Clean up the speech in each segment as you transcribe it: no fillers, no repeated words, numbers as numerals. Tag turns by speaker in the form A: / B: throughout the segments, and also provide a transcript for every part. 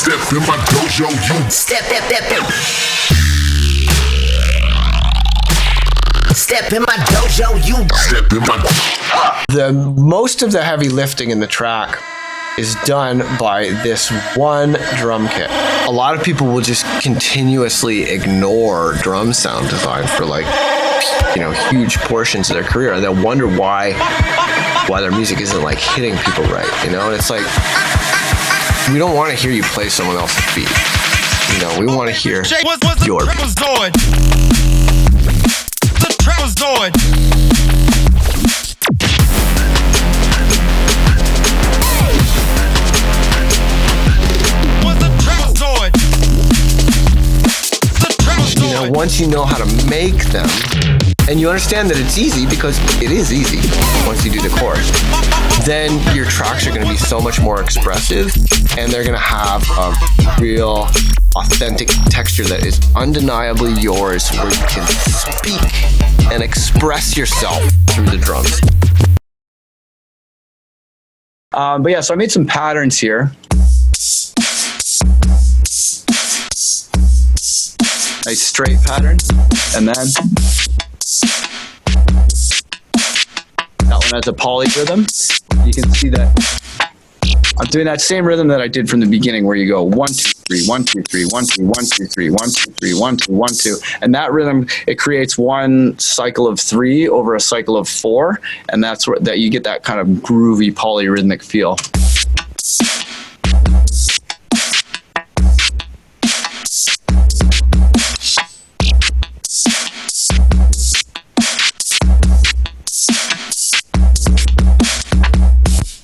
A: Step in my dojo, you
B: Step in my dojo, you
A: step in my.
C: Most of the heavy lifting in the track is done by this one drum kit. A lot of people will just continuously ignore drum sound design for like, huge portions of their career, and they'll wonder why their music isn't like hitting people right, And it's like, we don't want to hear you play someone else's beat. We want to hear your beat.
D: The Trapezoid.
C: Once you know how to make them, and you understand that it's easy, because it is easy once you do the chorus, then your tracks are going to be so much more expressive, and they're going to have a real authentic texture that is undeniably yours, where you can speak and express yourself through the drums.
E: But yeah, so I made some patterns here. A straight pattern, and then that one has a polyrhythm. You can see that I'm doing that same rhythm that I did from the beginning, where you go 1 2 3 1 2 3 1 2 1 2 3 1 2 3 1 2 1 2, and that rhythm, it creates one cycle of 3 over a cycle of 4, and that's where that you get that kind of groovy polyrhythmic feel.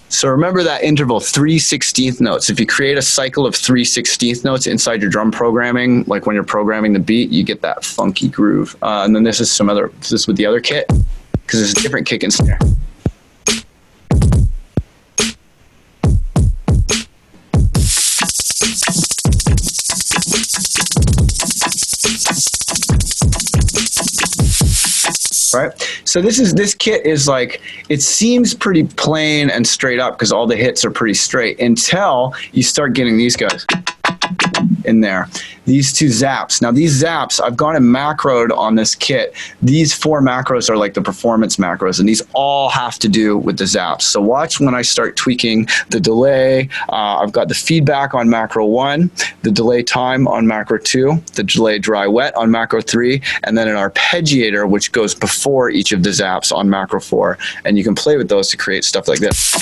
E: So remember that interval, 3/16 notes. If you create a cycle of 3/16 notes inside your drum programming, like when you're programming the beat, you get that funky groove. And then this is with the other kit, because there's a different kick and snare. Right. So this kit is like, it seems pretty plain and straight up because all the hits are pretty straight, until you start getting these guys in there. These two zaps. Now these zaps, I've gone and macroed on this kit. These 4 macros are like the performance macros, and these all have to do with the zaps. So watch when I start tweaking the delay. I've got the feedback on macro 1, the delay time on macro 2, the delay dry wet on macro 3, and then an arpeggiator, which goes before each of the zaps on macro 4. And you can play with those to create stuff like this.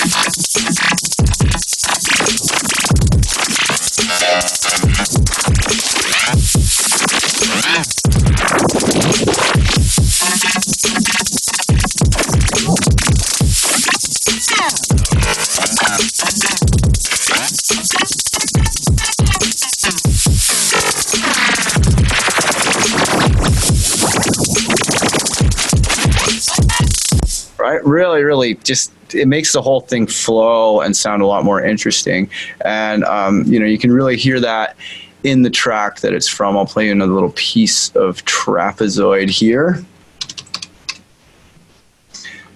E: Right? Really just, it makes the whole thing flow and sound a lot more interesting. And, you can really hear that in the track that it's from. I'll play you another little piece of Trapezoid here,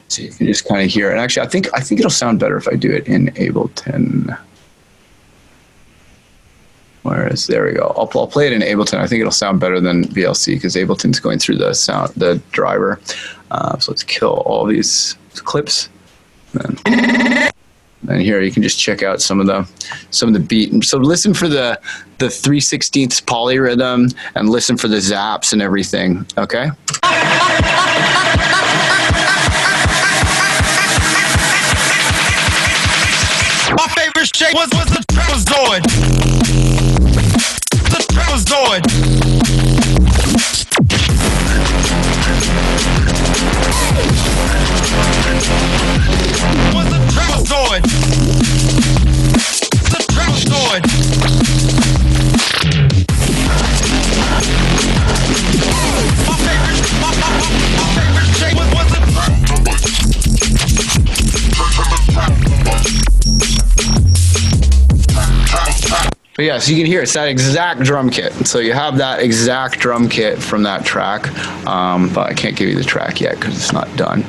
E: so you can just kind of hear it. And actually, I think it'll sound better if I do it in Ableton. Whereas, there we go. I'll play it in Ableton. I think it'll sound better than VLC, because Ableton's going through the driver. So let's kill all these clips. And here you can just check out some of the beat. So listen for the 3/16 polyrhythm, and listen for the zaps and everything. Okay.
D: My favorite shape was the Trapezoid. The Trapezoid. Was the Trapezoid. The Trapezoid. My favorite shape was the
E: But yeah, so you can hear it's that exact drum kit. So you have that exact drum kit from that track, but I can't give you the track yet because it's not done.